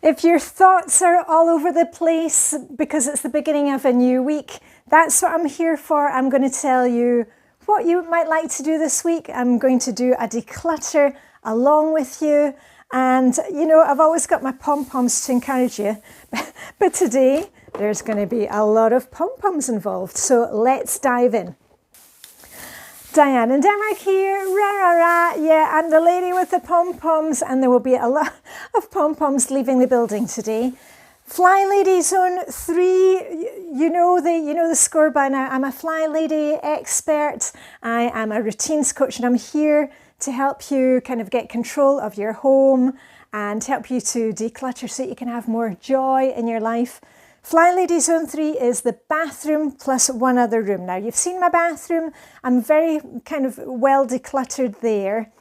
If your thoughts are all over the place because it's the beginning of a new week, that's what I'm here for. I'm going to tell you what you might like to do this week. I'm going to do a declutter along with you. And, you know, I've always got my pom-poms to encourage you. But today, there's going to be a lot of pom-poms involved. So let's dive in. Diane in Denmark here, rah, rah, rah. Yeah, I'm the lady with the pom-poms, and there will be a lot of pom-poms leaving the building today. Flylady Zone 3, you know the score by now. I'm a Flylady expert. I am a routines coach, and I'm here to help you kind of get control of your home and help you to declutter so you can have more joy in your life. Flylady Zone 3 is the bathroom plus one other room. Now, you've seen my bathroom. I'm very kind of well decluttered there.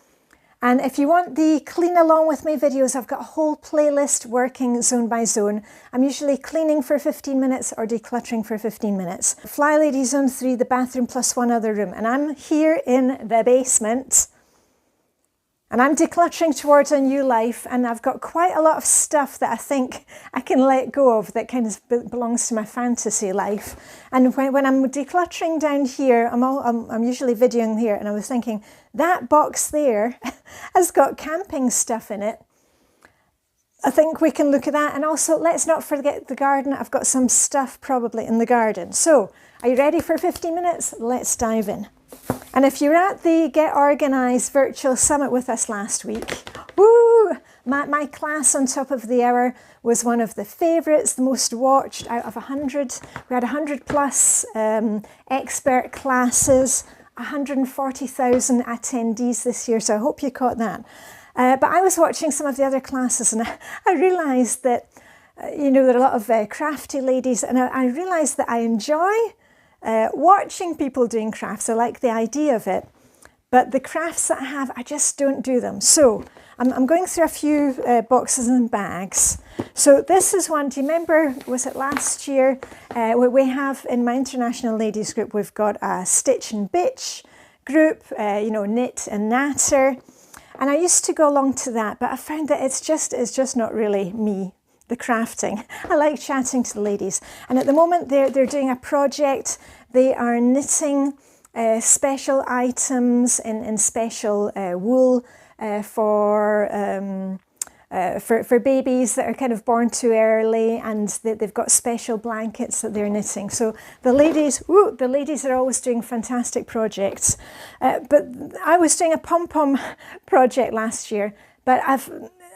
And if you want the clean along with me videos, I've got a whole playlist working zone by zone. I'm usually cleaning for 15 minutes or decluttering for 15 minutes. Flylady Zone 3, the bathroom plus one other room. And I'm here in the basement. And I'm decluttering towards a new life, and I've got quite a lot of stuff that I think I can let go of that kind of belongs to my fantasy life. And when I'm decluttering down here, I'm usually videoing here, and I was thinking, that box there has got camping stuff in it. I think we can look at that. And also, let's not forget the garden. I've got some stuff probably in the garden. So, are you ready for 15 minutes? Let's dive in. And if you're at the Get Organised virtual summit with us last week, woo! My class on top of the hour was one of the favourites, the most watched out of 100. We had 100 plus expert classes, 140,000 attendees this year, so I hope you caught that. But I was watching some of the other classes, and I realised that, you know, there are a lot of crafty ladies, and I realised that I enjoy watching people doing crafts. I like the idea of it, but the crafts that I have, I just don't do them. So I'm going through a few boxes and bags. So this is one, do you remember, was it last year? We have in my international ladies group, we've got a Stitch and Bitch group, you know, knit and natter. And I used to go along to that, but I found that it's just not really me. The crafting. I like chatting to the ladies. And at the moment they're doing a project. They are knitting special items in special wool for babies that are kind of born too early, and they've got special blankets that they're knitting. So the ladies are always doing fantastic projects. But I was doing a pom-pom project last year, but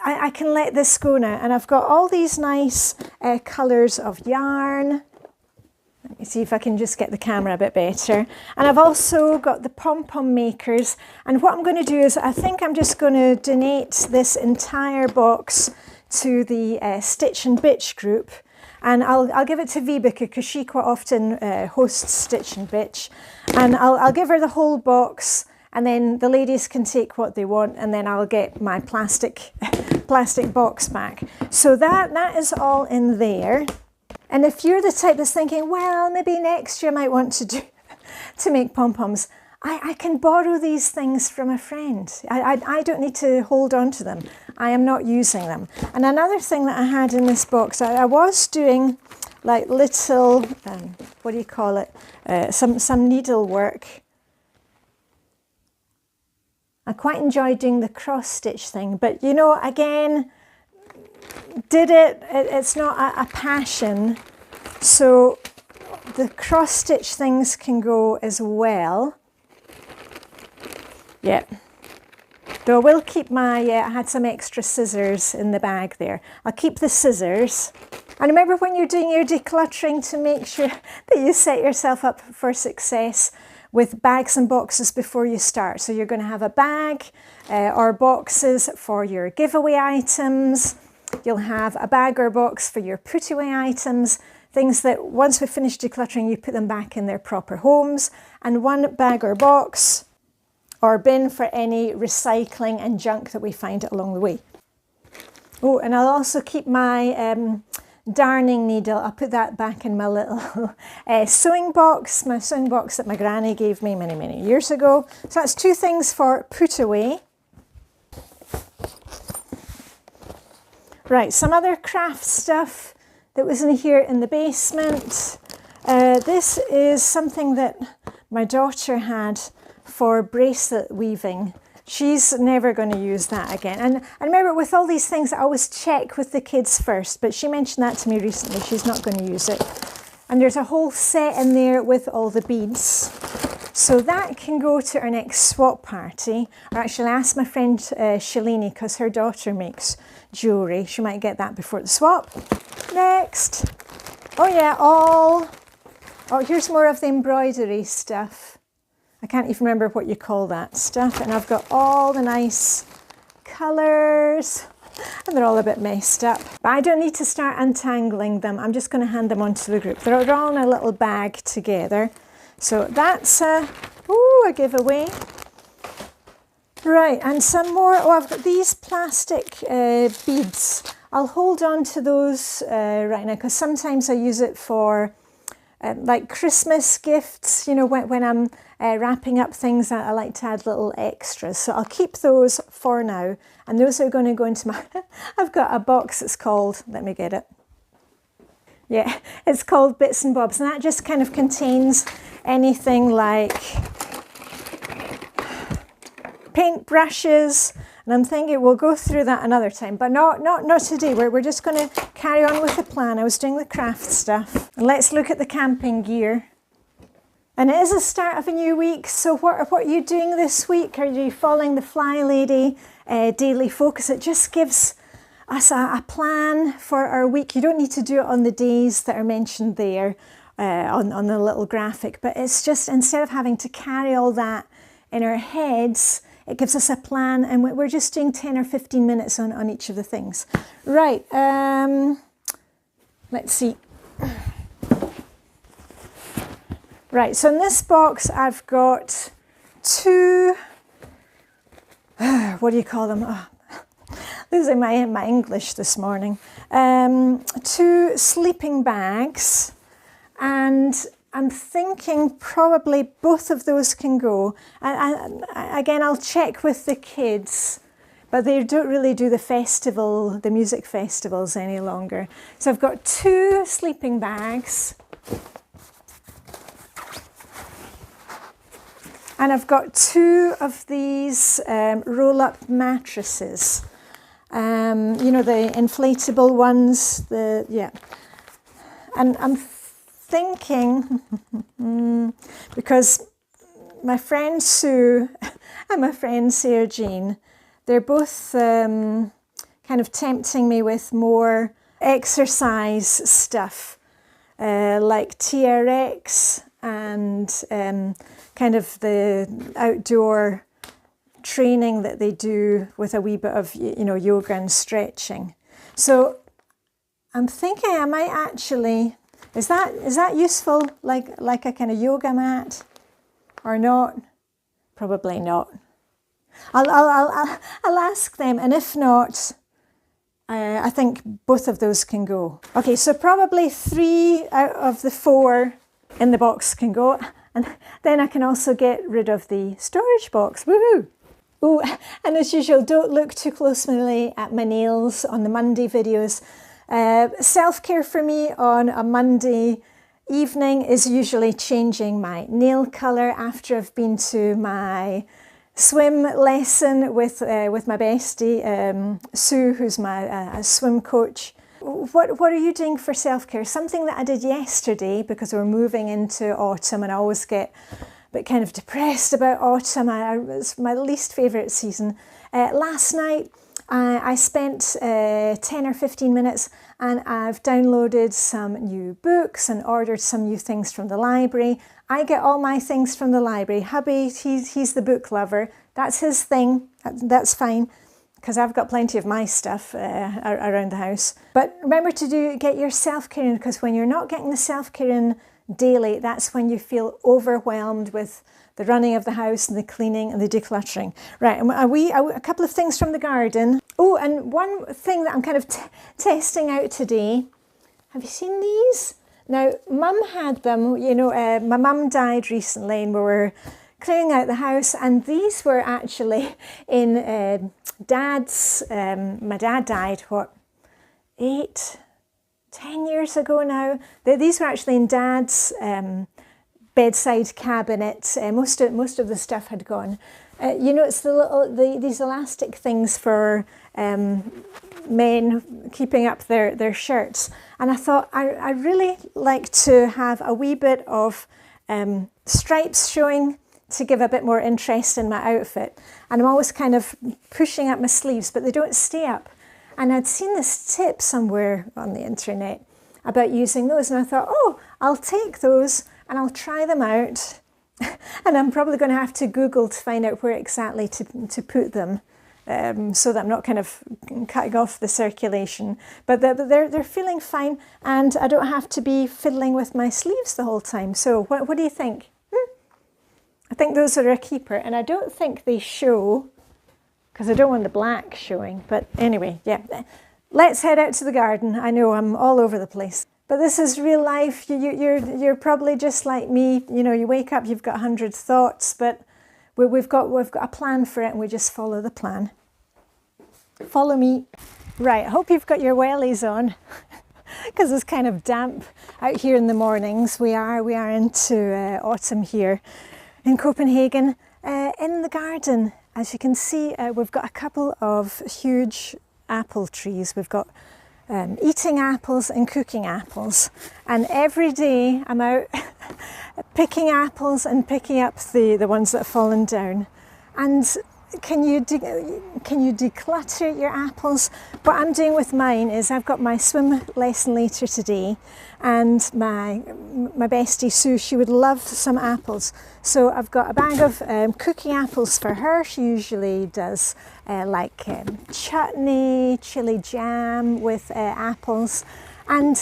I can let this go now, and I've got all these nice colours of yarn. Let me see if I can just get the camera a bit better. And I've also got the pom-pom makers, and what I'm going to do is I think I'm just going to donate this entire box to the Stitch and Bitch group, and I'll give it to Vibeke because she quite often hosts Stitch and Bitch, and I'll give her the whole box. And then the ladies can take what they want, and then I'll get my plastic box back. So that is all in there. And if you're the type that's thinking, well, maybe next year I might want to make pom-poms, I can borrow these things from a friend. I don't need to hold on to them. I am not using them. And another thing that I had in this box, I was doing like little, what do you call it? Some needlework. I quite enjoy doing the cross stitch thing, but you know, again, it's not a passion, so the cross stitch things can go as well. Yeah, though I will keep my, I had some extra scissors in the bag there. I'll keep the scissors. And remember when you're doing your decluttering to make sure that you set yourself up for success with bags and boxes before you start. So you're going to have a bag or boxes for your giveaway items. You'll have a bag or box for your put away items, things that once we finish decluttering, you put them back in their proper homes, and one bag or box or bin for any recycling and junk that we find along the way. Oh, and I'll also keep my darning needle. I'll put that back in my little sewing box, my sewing box that my granny gave me many, many years ago. So that's two things for put away. Right, some other craft stuff that was in here in the basement. This is something that my daughter had for bracelet weaving. She's never going to use that again. And I remember with all these things, I always check with the kids first, but she mentioned that to me recently. She's not going to use it. And there's a whole set in there with all the beads. So that can go to our next swap party. Or actually, I asked my friend Shalini, because her daughter makes jewellery. She might get that before the swap. Next. Oh yeah, oh, here's more of the embroidery stuff. I can't even remember what you call that stuff. And I've got all the nice colours. And they're all a bit messed up. But I don't need to start untangling them. I'm just going to hand them onto the group. They're all in a little bag together. So that's a giveaway. Right, and some more. Oh, I've got these plastic beads. I'll hold on to those right now, because sometimes I use it for like Christmas gifts. You know, when I'm wrapping up things, I like to add little extras. So I'll keep those for now. And those are going to go into my... I've got a box that's called... Let me get it. Yeah, it's called Bits and Bobs. And that just kind of contains anything like paint brushes. And I'm thinking we'll go through that another time, but not today. We're just going to carry on with the plan. I was doing the craft stuff. And let's look at the camping gear. And it is the start of a new week. So what are you doing this week? Are you following the Flylady Daily Focus? It just gives us a plan for our week. You don't need to do it on the days that are mentioned there on the little graphic, but it's just, instead of having to carry all that in our heads, it gives us a plan, and we're just doing 10 or 15 minutes on each of the things. Right, let's see. Right, so in this box I've got two, what do you call them? Oh, losing my English this morning. Two sleeping bags, and I'm thinking probably both of those can go. And again, I'll check with the kids, but they don't really do the music festivals any longer. So I've got two sleeping bags. And I've got two of these roll-up mattresses. You know, the inflatable ones, yeah. And I'm thinking, because my friend Sue and my friend Sarah Jean, they're both kind of tempting me with more exercise stuff, like TRX and kind of the outdoor training that they do with a wee bit of, you know, yoga and stretching. So I'm thinking I might actually, is that useful, like a kind of yoga mat, or not? Probably not. I'll ask them, and if not, I think both of those can go. Okay, so probably 3 out of the 4 in the box can go, and then I can also get rid of the storage box. Woohoo! Oh, and as usual, don't look too closely at my nails on the Monday videos. Self-care for me on a Monday evening is usually changing my nail colour after I've been to my swim lesson with my bestie, Sue, who's my swim coach. What are you doing for self-care? Something that I did yesterday, because we're moving into autumn and I always get a bit kind of depressed about autumn. It's my least favourite season. Last night I spent 10 or 15 minutes and I've downloaded some new books and ordered some new things from the library. I get all my things from the library. Hubby, he's the book lover. That's his thing. That's fine, because I've got plenty of my stuff around the house. But remember to get your self-care in, because when you're not getting the self-care in daily, that's when you feel overwhelmed with the running of the house and the cleaning and the decluttering. Right, and a couple of things from the garden. Oh, and one thing that I'm kind of testing out today. Have you seen these? Now, Mum had them, you know, my mum died recently and we were clearing out the house, and these were actually in Dad's, my dad died, 8, 10 years ago now. These were actually in Dad's bedside cabinet. Most of the stuff had gone. You know, it's these elastic things for men keeping up their shirts. And I thought I really like to have a wee bit of stripes showing to give a bit more interest in my outfit. And I'm always kind of pushing up my sleeves, but they don't stay up. And I'd seen this tip somewhere on the internet about using those. And I thought, oh, I'll take those and I'll try them out. And I'm probably going to have to Google to find out where exactly to put them, so that I'm not kind of cutting off the circulation. But they're feeling fine, and I don't have to be fiddling with my sleeves the whole time. So what do you think? I think those are a keeper, and I don't think they show, because I don't want the black showing. But anyway, yeah. Let's head out to the garden. I know I'm all over the place. But this is real life. You're probably just like me. You know, you wake up, you've got 100 thoughts, but we've got a plan for it, and we just follow the plan. Follow me. Right, I hope you've got your wellies on, because it's kind of damp out here in the mornings. We are into autumn here in Copenhagen. In the garden, as you can see, we've got a couple of huge apple trees. We've got eating apples and cooking apples, and every day I'm out picking apples and picking up the ones that have fallen down. And can you declutter your apples? What I'm doing with mine is I've got my swim lesson later today, and my bestie Sue, she would love some apples. So I've got a bag of cooking apples for her. She usually does like chutney, chili jam with apples. And,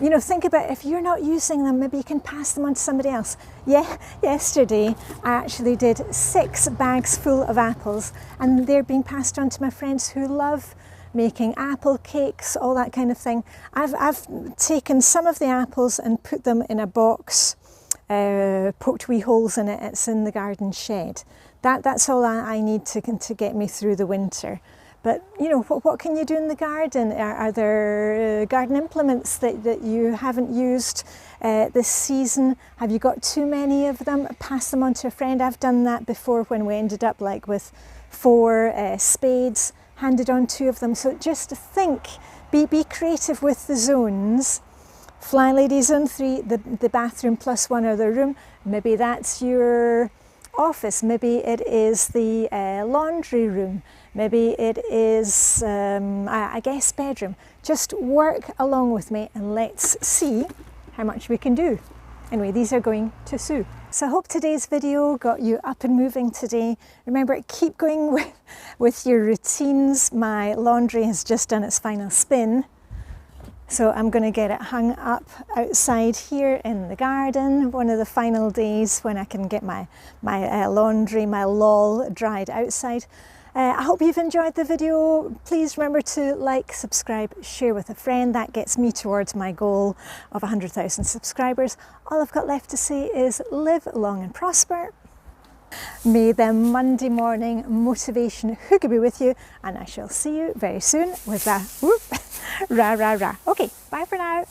you know, think about if you're not using them, maybe you can pass them on to somebody else. Yeah, yesterday I actually did 6 bags full of apples, and they're being passed on to my friends who love making apple cakes, all that kind of thing. I've taken some of the apples and put them in a box, poked wee holes in it. It's in the garden shed. That's all I need to get me through the winter. But, you know, what can you do in the garden? Are there garden implements that you haven't used this season? Have you got too many of them? Pass them on to a friend. I've done that before when we ended up like with 4 spades, handed on 2 of them. So just think, be creative with the zones. Flylady Zone 3, the bathroom plus one other room. Maybe that's your office. Maybe it is the laundry room. Maybe it is a guest bedroom. Just work along with me and let's see how much we can do. Anyway, these are going to Sue. So I hope today's video got you up and moving today. Remember, keep going with your routines. My laundry has just done its final spin. So I'm going to get it hung up outside here in the garden, one of the final days when I can get my laundry, my lol, dried outside. I hope you've enjoyed the video. Please remember to like, subscribe, share with a friend. That gets me towards my goal of 100,000 subscribers. All I've got left to say is live long and prosper. May the Monday morning motivation Hygge be with you, and I shall see you very soon with a whoop, rah, rah, rah. Okay, bye for now.